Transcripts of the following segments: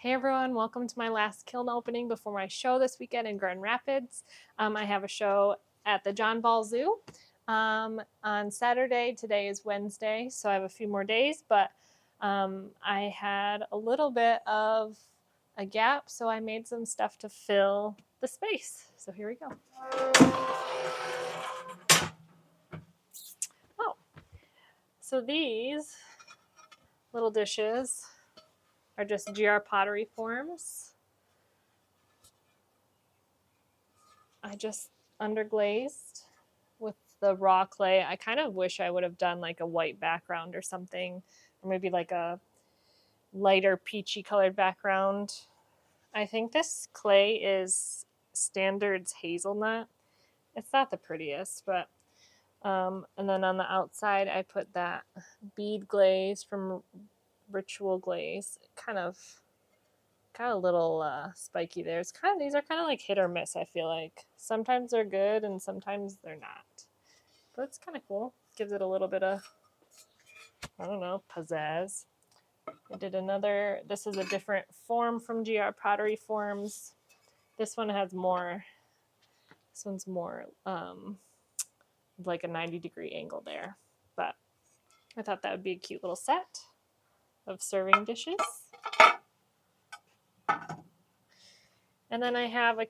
Hey everyone, welcome to my last Kiln opening before my show this weekend in Grand Rapids. I have a show at the John Ball Zoo on Saturday. Today is Wednesday, so I have a few more days, but I had a little bit of a gap, so I made some stuff to fill the space. So here we go. Oh, so these little dishes are just GR pottery forms. I just underglazed with the raw clay. I kind of wish I would have done like a white background or something, or maybe like a lighter peachy colored background. I think this clay is Standards Hazelnut. It's not the prettiest, but and then on the outside I put that bead glaze from Ritual Glaze. Kind of a little spiky there. These are kind of like hit or miss, I feel like. Sometimes they're good and sometimes they're not. But it's kind of cool. Gives it a little bit of, I don't know, pizzazz. I did another, this is a different form from GR Pottery Forms. This one has more, this one's more like a 90-degree angle there. But I thought that would be a cute little set of serving dishes. And then I have a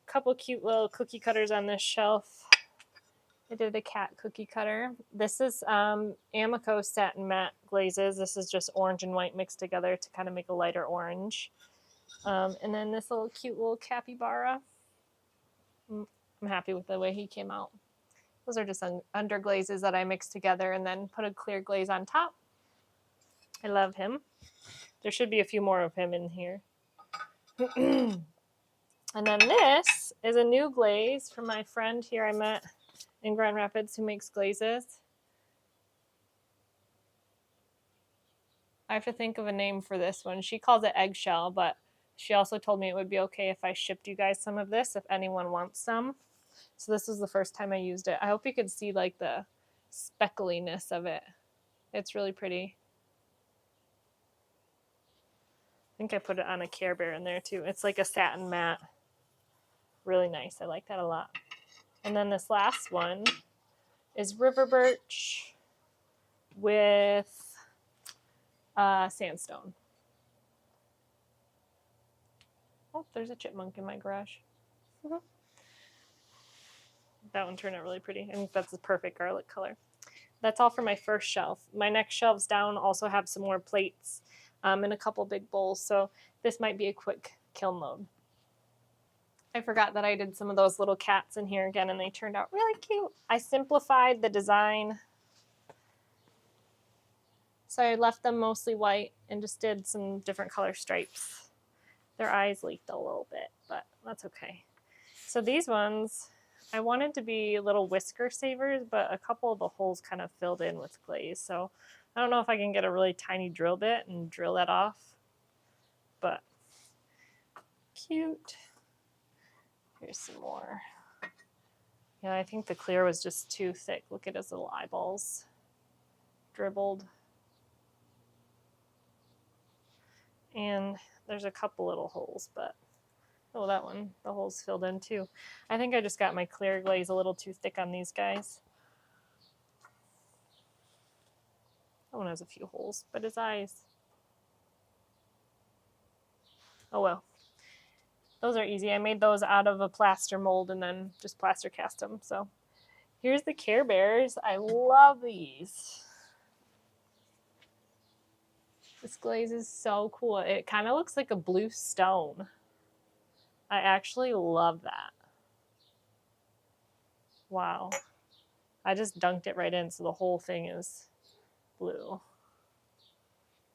couple cute little cookie cutters on this shelf. I did a cat cookie cutter. This is Amico Satin Matte Glazes. This is just orange and white mixed together to kind of make a lighter orange. And then this cute little capybara. I'm happy with the way he came out. Those are just under glazes that I mixed together and then put a clear glaze on top. I love him. There should be a few more of him in here. And then this is a new glaze from my friend here I met in Grand Rapids who makes glazes. I have to think of a name for this one. She calls it eggshell, but she also told me it would be okay if I shipped you guys some of this if anyone wants some. So this was the first time I used it. I hope you could see like the speckliness of it. It's really pretty. I think I put it on a Care Bear in there too. It's like a satin matte. Really nice. I like that a lot. And then this last one is river birch with sandstone. Oh, there's a chipmunk in my garage. That one turned out really pretty. I think that's the perfect garlic color. That's all for my first shelf. My next shelves down also have some more plates and a couple big bowls, so this might be a quick kiln load. I forgot that I did some of those little cats in here again, and they turned out really cute. I simplified the design, so I left them mostly white and just did some different color stripes. Their eyes leaked a little bit, but that's okay. So these ones, I wanted to be little whisker savers, but a couple of the holes kind of filled in with glaze, so I don't know if I can get a really tiny drill bit and drill that off, but cute. Here's some more. Yeah, I think the clear was just too thick. Look at his little eyeballs dribbled. And there's a couple little holes, but oh, that one, the hole's filled in too. I think I just got my clear glaze a little too thick on these guys. That one has a few holes, but his eyes. Oh well. Those are easy. I made those out of a plaster mold and then just plaster cast them. So here's the Care Bears. I love these. This glaze is so cool. It kind of looks like a blue stone. I actually love that. Wow. I just dunked it right in, so the whole thing is blue.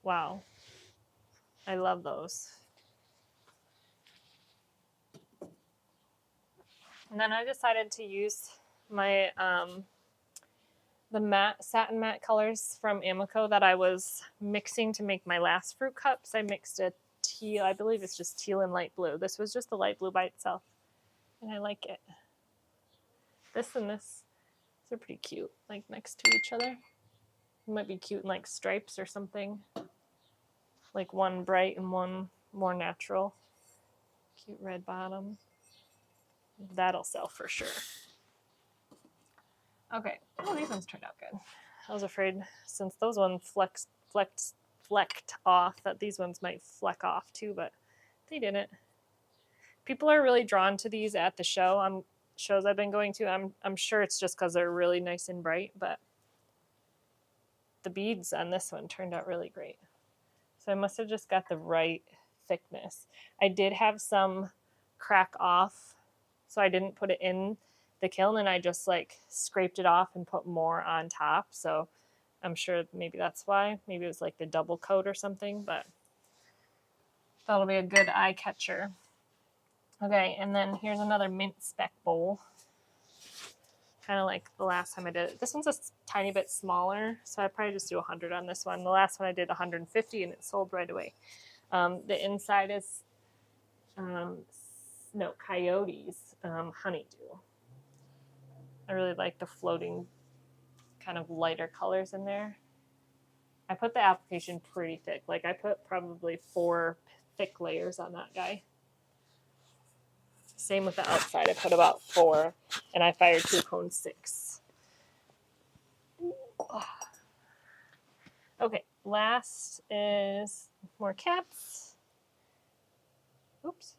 Wow. I love those. And then I decided to use my the satin matte colors from Amico that I was mixing to make my last fruit cups. I mixed a teal, I believe it's just teal and light blue. This was just the light blue by itself, and I like it. This and this, they're pretty cute, like next to each other. It might be cute in like stripes or something, like one bright and one more natural. Cute red bottom. That'll sell for sure. Okay. Oh, these ones turned out good. I was afraid since those ones flecked off that these ones might fleck off too, but they didn't. People are really drawn to these at the show. Shows I've been going to. I'm sure it's just because they're really nice and bright, but the beads on this one turned out really great. So I must have just got the right thickness. I did have some crack off, so I didn't put it in the kiln, and I just like scraped it off and put more on top. So I'm sure maybe that's why. Maybe it was like the double coat or something, but that'll be a good eye catcher. Okay, and then here's another mint speck bowl. Kind of like the last time I did it. This one's a tiny bit smaller, so I'd probably just do 100 on this one. The last one I did 150 and it sold right away. The inside is, coyotes, honeydew. I really like the floating kind of lighter colors in there. I put the application pretty thick. Like I put probably 4 thick layers on that guy. Same with the outside. I put about 4, and I fired 2 cones 6. Okay, last is more caps. Oops.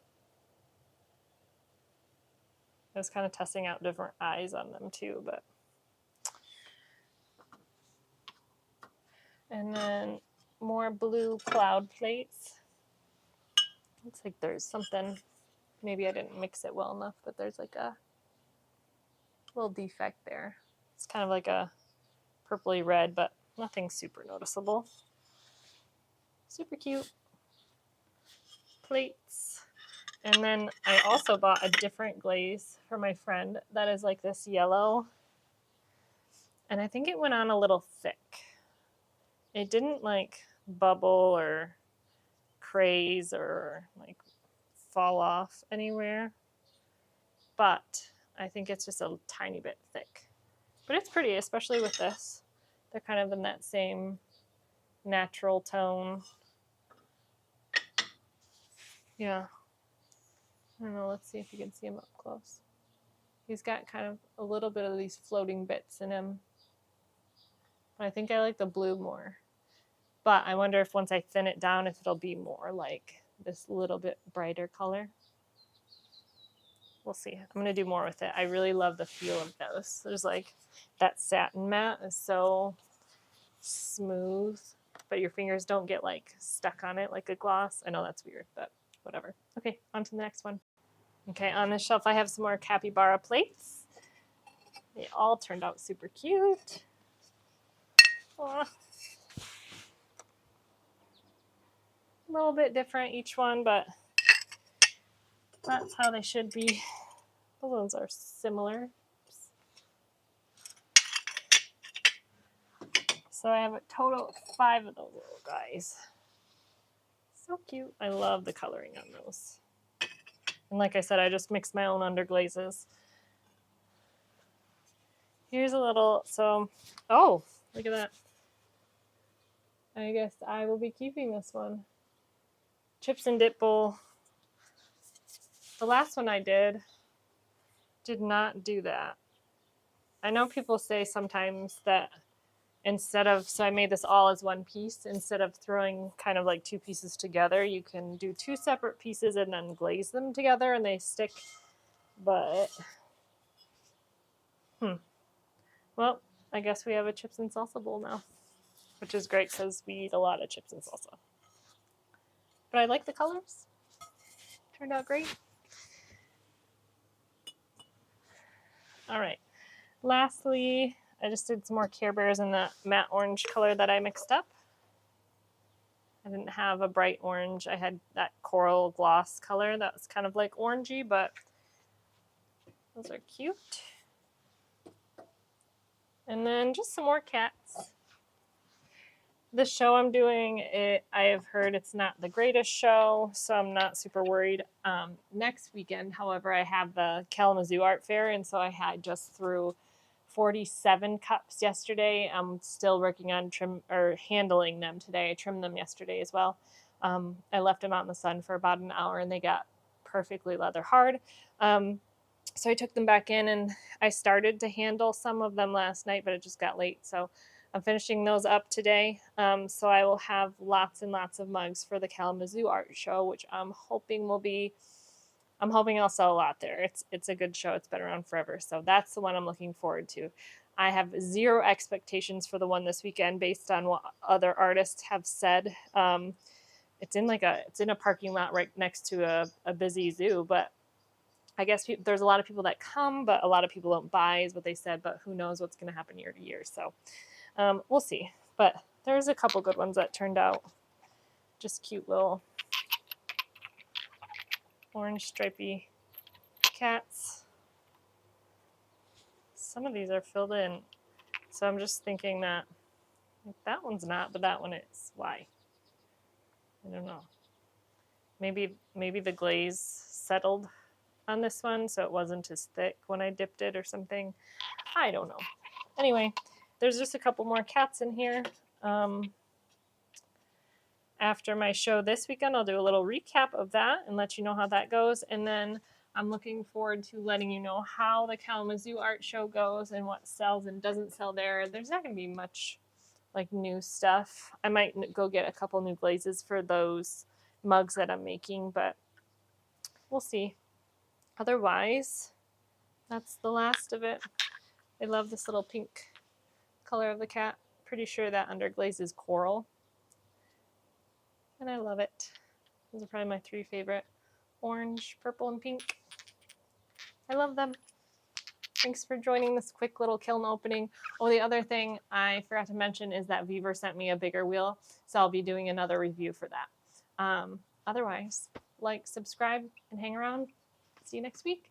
I was kind of testing out different eyes on them too, but. And then more blue cloud plates. Looks like there's something. Maybe I didn't mix it well enough, but there's like a little defect there. It's kind of like a purpley red, but nothing super noticeable. Super cute plates. And then I also bought a different glaze for my friend that is like this yellow. And I think it went on a little thick. It didn't like bubble or craze or like fall off anywhere, but I think it's just a tiny bit thick. But it's pretty, especially with this. They're kind of in that same natural tone. Yeah. I don't know, let's see if you can see him up close. He's got kind of a little bit of these floating bits in him. But I think I like the blue more. But I wonder if once I thin it down, if it'll be more like this little bit brighter color. We'll see. I'm going to do more with it. I really love the feel of those. There's like that satin mat is so smooth, but your fingers don't get like stuck on it like a gloss. I know that's weird, but whatever. Okay, on to the next one. Okay, on this shelf I have some more capybara plates. They all turned out super cute. Aww. A little bit different each one, but that's how they should be. The ones are similar. So I have a total of 5 of those little guys. So cute. I love the coloring on those. And like I said, I just mixed my own underglazes. Here's a little, oh, look at that. I guess I will be keeping this one. Chips and dip bowl. The last one I did not do that. I know people say sometimes that instead of, so I made this all as one piece, instead of throwing kind of like 2 pieces together, you can do 2 separate pieces and then glaze them together and they stick, but, well, I guess we have a chips and salsa bowl now, which is great because we eat a lot of chips and salsa. But I like the colors. Turned out great. All right. Lastly, I just did some more Care Bears in the matte orange color that I mixed up. I didn't have a bright orange. I had that coral gloss color that was kind of like orangey, but those are cute. And then just some more cats. The show I'm doing, I have heard it's not the greatest show, so I'm not super worried. Next weekend, however, I have the Kalamazoo Art Fair, and so I just threw 47 cups yesterday. I'm still working on handling them today. I trimmed them yesterday as well. I left them out in the sun for about an hour and they got perfectly leather hard. So I took them back in and I started to handle some of them last night, but it just got late. So I'm finishing those up today. So I will have lots and lots of mugs for the Kalamazoo Art Show, which I'm hoping I'll sell a lot there. It's a good show. It's been around forever. So that's the one I'm looking forward to. I have zero expectations for the one this weekend based on what other artists have said. It's in a parking lot right next to a busy zoo, but I guess there's a lot of people that come, but a lot of people don't buy, is what they said. But who knows what's going to happen year to year? So we'll see. But there's a couple good ones that turned out. Just cute little orange stripy cats. Some of these are filled in, so I'm just thinking that that one's not, but that one is. Why? I don't know. Maybe the glaze settled on this one, so it wasn't as thick when I dipped it or something. I don't know. Anyway, there's just a couple more cats in here. After my show this weekend, I'll do a little recap of that and let you know how that goes. And then I'm looking forward to letting you know how the Kalamazoo Art Show goes and what sells and doesn't sell there. There's not going to be much like new stuff. I might go get a couple new glazes for those mugs that I'm making, but we'll see. Otherwise, that's the last of it. I love this little pink color of the cat. Pretty sure that underglaze is coral. And I love it. Those are probably my three favorite. Orange, purple, and pink. I love them. Thanks for joining this quick little kiln opening. Oh, the other thing I forgot to mention is that Weaver sent me a bigger wheel, so I'll be doing another review for that. Otherwise, like, subscribe, and hang around. See you next week.